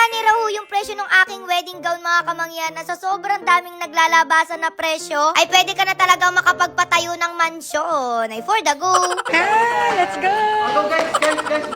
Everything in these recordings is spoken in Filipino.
nga ni Rahu yung presyo ng aking wedding gown mga kamangyan na sa sobrang daming naglalabasan na presyo ay pwede ka na talaga makapagpatayo ng mansyon. Ay for the go! Let's go!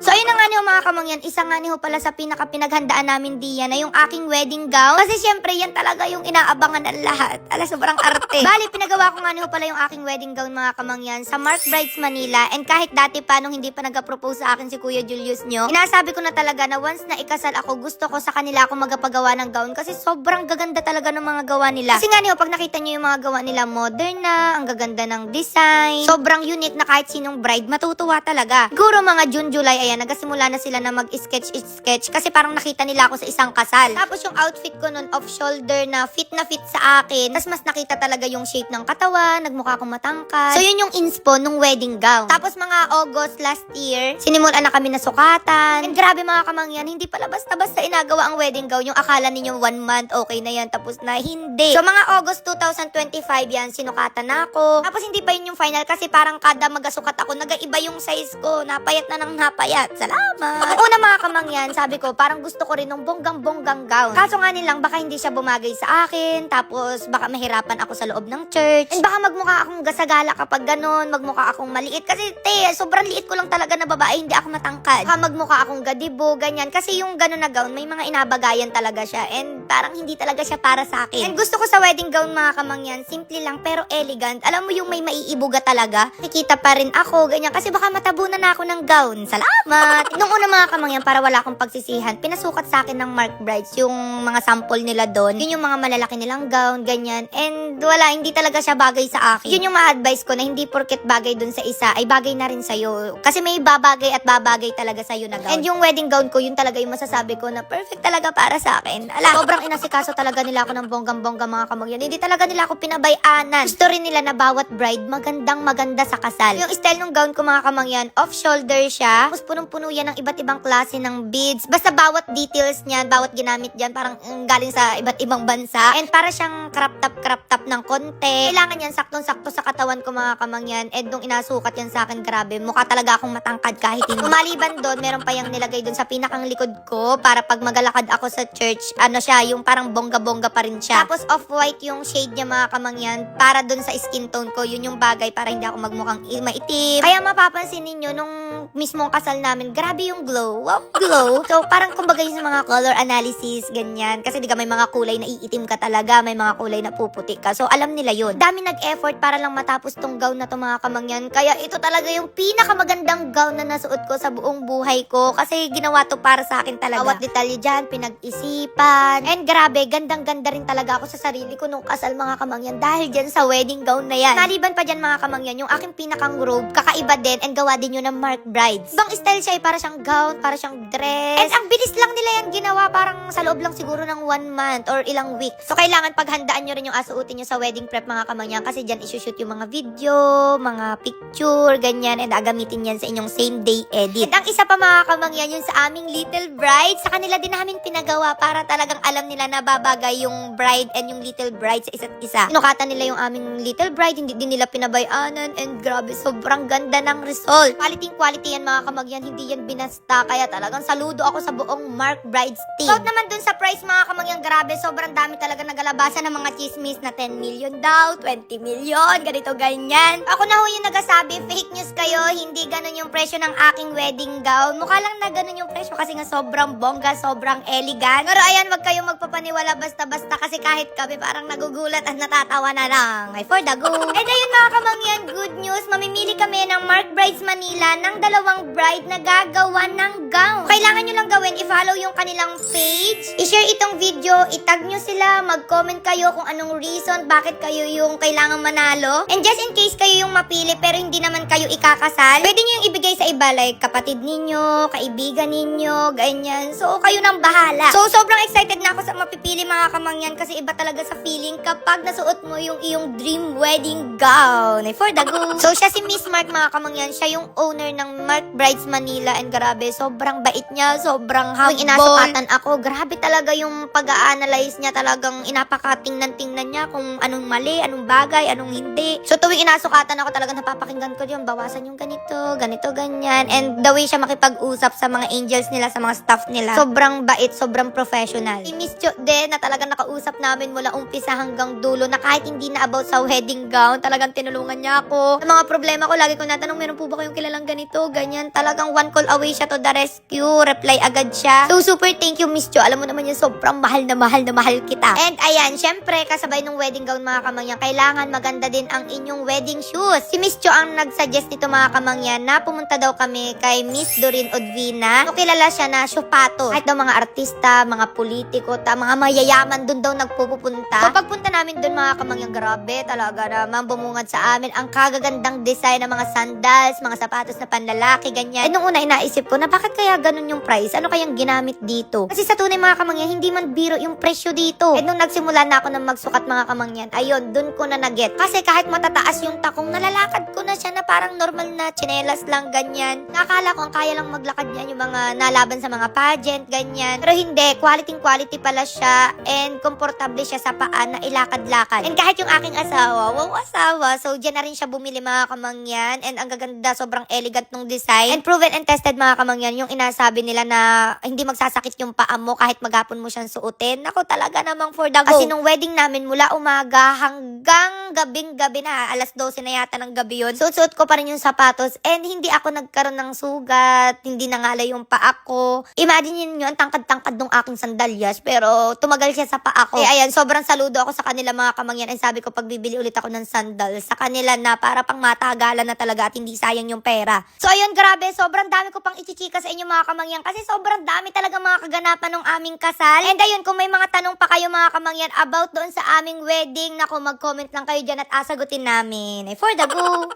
So ayun na nga niyo mga kamangyan, isa nga niyo pala sa pinaka-pinaghandaan namin diyan na yung aking wedding gown. Kasi syempre yan talaga yung inaabangan ng lahat. Ala, sobrang arte. Bali, pinagawa ko nga niyo pala yung aking wedding gown mga kamangyan sa Mark Brides Manila. And kahit dati pa nung hindi pa nag-propose sa akin si Kuya Julius nyo, inasabi ko na talaga na once na ikasal ako, gusto ko sa kanila ako magpagawa ng gown kasi sobrang gaganda talaga ng mga gawa nila. Kasi nga niyo, pag nakita niyo yung mga gawa nila, modern na, ang gaganda ng design, sobrang unique na kahit sinong bride matutuwa talaga. Siguro mga June, July, ayan, nagsimula na sila na mag-sketch kasi parang nakita nila ako sa isang kasal. Tapos yung outfit ko nun off shoulder na fit sa akin. Tapos mas nakita talaga yung shape ng katawan, nagmukha akong matangkad. So yun yung inspo nung wedding gown. Tapos mga August last year, sinimulan na kami na sukatan. And grabe mga kamangyan, hindi pala basta-basta inagawa ang wedding gown. Yung akala ninyo 1 month, okay na yan, tapos na hindi. So mga August 2025 yan, sinukatan na ako. Tapos hindi pa yun yung final kasi parang kada magasukat ako, nagaiba yung size ko. Napayat na ng napayat. Salamat! Ang una mga kamangyan, sabi ko, parang gusto ko rin ng bonggang-bonggang gown. Kaso nga nilang, baka hindi siya bumagay sa akin, tapos baka mahirapan ako sa loob ng church. And baka magmukha akong gasagala kapag ganun, magmukha akong maliit. Kasi sobrang liit ko lang talaga na babae, hindi ako matangkad. Baka magmukha akong gadibo, ganyan. Kasi yung ganun na gown, may mga inabagayan talaga siya. And parang hindi talaga siya para sa akin. And gusto ko sa wedding gown mga kamangyan, simple lang pero elegant. Alam mo yung may maiibuga talaga. Nakikita pa rin ako, ganyan. Kasi baka matabunan na ako ng gown. Salamat! Nung una mga kamangyan, para wala akong pagsisihan, pinasukat sa akin ng Mark Brides yung mga sample nila doon. Yun yung mga malalaki nilang gown, ganyan. And wala, hindi talaga siya bagay sa akin. Yun yung ma-advise ko na hindi porket bagay dun sa isa, ay bagay na rin sa'yo. Kasi may babagay at babagay talaga sa'yo na gown. And yung wedding gown ko, yun talaga yung masasabi ko na perfect talaga para sa akin. Ala, sobrang inasikaso talaga nila ako ng bonggang-bongga mga kamangyan. Hindi talaga nila ako pinabayanan. Gusto rin nila na bawat bride maganda sa kasal. Yung style ng gown ko mga kamangyan, off-shoulder siya. Tapos punong-puno yan ng iba't ibang klase ng beads. Basta bawat details niyan, bawat ginamit dyan, parang galing sa iba't ibang bansa. And para siyang crop top ng konti. Kailangan yan saktong-sakto sa katawan ko mga kamangyan. And nung inasukat yan sa akin, grabe, mukha talaga akong matangkad kahit hindi. Maliban doon, meron pa yung nilagay doon sa pinakang likod ko para pag magalakad ako sa church, ano siya, yung parang bongga-bongga pa rin siya. Tapos off-white yung shade niya mga kamangyan para doon sa skin tone ko. Yun yung bagay para hindi ako magmukhang maitim. Kaya mapapansin ninyo nung mismong kasal namin, grabe yung glow. Wow, glow. So parang kumbaga yung mga color analysis, ganyan. Kasi di ka may mga kulay na iitim ka talaga, may mga kulay na puputi ka. So alam nila yun. Dami nag-effort para lang matapos tong gown na to mga kamangyan. Kaya ito talaga yung pinakamagandang gown na nasuot ko sa buong buhay ko. Kasi ginawa to para sa akin talaga. Bawat detalye dyan, pinag-isipan. And grabe, gandang-ganda rin talaga ako sa sarili ko nung kasal mga kamangyan. Dahil dyan sa wedding gown na yan. Maliban pa dyan mga kamangyan, yung aking pinakang robe, kakaiba din and gawa din yun ng Mark Brides. Ibang style siya, para siyang gown, para siyang dress. And ang bilis lang nila yan ginawa, parang sa loob lang siguro ng 1 month or ilang weeks. So kailangan paghandaan nyo rin yung asuotin nyo sa wedding prep mga kamangyan kasi dyan isushoot yung mga video, mga picture, ganyan, and agamitin yan sa inyong same day edit. And ang isa pa mga kamangyan, yung sa aming little bride, sa kanila din namin pinagawa para talagang alam nila na babagay yung bride and yung little bride sa isa't isa. Sinukatan nila yung aming little bride, hindi din nila pinabayanan, and grabe, sobrang ganda ng result. Quality yan mga kamangyan, hindi yan binasta, kaya talagang saludo ako sa buong Mark Brides team. About naman dun sa price mga kamangyan, grabe, sobrang dami talaga nagalabasan ng mga chismis na 10 million daw, 20 million, ganito ganyan. Ako na ho yung nagasabi, fake news kayo, hindi ganun yung presyo ng aking wedding gown. Mukha lang na ganun yung presyo kasi nga sobrang bongga, sobrang elegant. Pero ayan, wag kayong magpapaniwala basta-basta kasi kahit kami parang nagugulat at natatawa na lang. Ay, for the go. And ayun mga kamangyan, good news, mamimili kami ng Mark Brides Manila ng 2 bride na gagawa ng gown. Kailangan nyo lang gawin, i-follow yung kanilang page, i-share itong video, itag nyo sila, mag-comment kayo kung anong reason, bakit kayo yung kailangang manalo. And just in case kayo yung mapili pero hindi naman kayo ikakasal, pwede nyo yung ibigay sa iba like kapatid ninyo, kaibigan ninyo, ganyan. So kayo nang bahala. So sobrang excited na ako sa mapipili mga kamangyan kasi iba talaga sa feeling kapag nasuot mo yung iyong dream wedding gown. Ay, for the go. So siya si Miss Mark mga kamangyan, siya yung owner ng Mark Brides Manila and grabe, sobrang bait niya, sobrang humble. Inasukatan ako, grabe talaga yung pag-a-analyze niya, talagang inapakatingnan-tingnan niya kung anong mali, anong bagay, anong hindi. So tuwing inasukatan ako talagang napapakinggan ko yun, bawasan yung ganito, ganyan. And the way siya makipag-usap sa mga angels nila, sa mga staff nila, sobrang sobrang bait, sobrang professional. Si Miss Cho din, na talagang nakausap namin mula umpisa hanggang dulo, na kahit hindi na about sa wedding gown, talagang tinulungan niya ako. Sa mga problema ko, lagi ko natanong, meron po ba kayong kilalang ganito, ganyan. Talagang one call away siya to the rescue. Reply agad siya. So, super thank you, Miss Cho. Alam mo naman yan, sobrang mahal na mahal na mahal kita. And ayan, syempre, kasabay ng wedding gown, mga kamangyan, kailangan maganda din ang inyong wedding shoes. Si Miss Cho ang nag-suggest nito, mga kamangyan, na pumunta daw kami kay Miss Doreen Odvina. So, kilala siya na syupato. Kahit daw mga artista, mga politiko, mga mayayaman, dun daw nagpupunta. So, pagpunta namin dun, mga kamangyan, grabe, talaga naman bumungad sa amin ang kagagandang design ng mga sandals, mga sapatos na panlalaki, ganyan. And nung una, inaisip ko na bakit kaya ganun yung price? Ano kayang ginamit dito? Kasi sa tunay, mga kamangyan, hindi man biro yung presyo dito. And nung nagsimula na ako ng magsukat, mga kamangyan, ayun, dun ko na naget. Kasi kahit matataas yung takong, nalalakad ko na siya na parang normal na tsinelas lang, ganyan. Nakakala ko ang kaya lang maglakad yan yung mga nalaban sa mga pageant, ganyan. Pero hindi, quality pala siya, and komportable siya sa paa na ilakad-lakad. And kahit yung aking asawa, wow asawa, so dyan na rin siya bumili, mga kamangyan, and ang gaganda, sobrang elegant nung design. And proven and tested, mga kamangyan, yung inasabi nila na hindi magsasakit yung paa mo kahit maghapon mo siyang suotin. Ako talaga namang for the go. Kasi nung wedding namin, mula umaga hanggang gabing-gabi na, alas 12 na yata ng gabi yun, suot ko pa rin yung sapatos, and hindi ako nagkaroon ng sugat, hindi nangalay yung paa ko. Imagine nyo, ang tangkad-tangkad ng aking sandalyas, pero tumagal siya sa paa ko. Ayan, sobrang saludo ako sa kanila, mga kamangyan, and sabi ko, pag bibili ulit ako ng sandals sa kanila na para pang matagalan na talaga at hindi sayang yung pera. So ayun, grabe, sobrang dami ko pang ichichika sa inyo, mga kamangyan, kasi sobrang dami talaga mga kaganapan ng aming kasal. And ayun, kung may mga tanong pa kayo, mga kamangyan, about doon sa aming wedding, naku, mag-comment lang kayo dyan at asagutin namin. For the go!